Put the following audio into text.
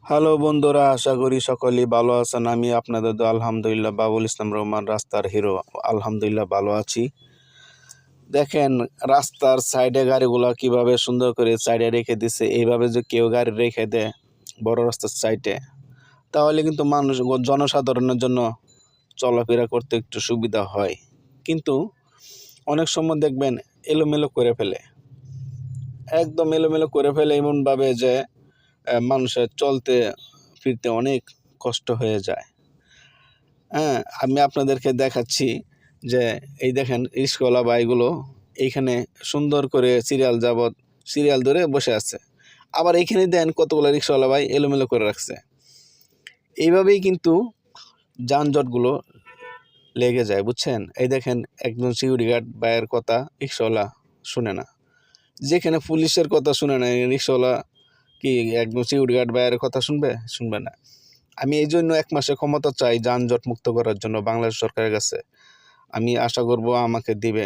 Hello বন্ধুরা, আশা করি সকলেই ভালো আছেন। আমি আপনাদের আলহামদুলিল্লাহ বাবুল ইসলাম রহমান, রাস্তার হিরো। আলহামদুলিল্লাহ ভালো আছি। দেখেন রাস্তার সাইডে গাড়িগুলা কিভাবে সুন্দর করে সাইডে রেখে দিছে। এইভাবে যে কেউ গাড়ি রেখে দেয় বড় রাস্তার সাইডে, তাহলে কিন্তু মানুষ জনসাধারণের জন্য চলাফেরা করতে একটু সুবিধা হয়। কিন্তু অনেক সময় দেখবেন এলোমেলো করে ফেলে, একদম এলোমেলো করে ফেলে এমনভাবে যে মানুষের চলতে ফিরতে অনেক কষ্ট হয়ে যায়। হ্যাঁ, আমি আপনাদেরকে দেখাচ্ছি যে এই দেখেন রিক্সাওয়ালা ভাইগুলো এইখানে সুন্দর করে সিরিয়াল ধরে বসে আছে। আবার এইখানে দেন কতগুলো রিক্সাওয়ালা ভাই এলোমেলো করে রাখছে। এইভাবেই কিন্তু যানজটগুলো লেগে যায়, বুঝছেন? এই দেখেন একজন সিকিউরিটি গার্ড ভাইয়ের কথা রিক্সাওয়ালা শুনে না, যেখানে পুলিশের কথা শুনে না, রিক্সাওয়ালা কি একদম সিকিউরিটি গার্ড ভাইয়ের কথা শুনবে না। আমি এই জন্য 1 মাসের ক্ষমতা চাই যানজট মুক্ত করার জন্য বাংলাদেশ সরকারের কাছে। আমি আশা করব আমাকে দিবে।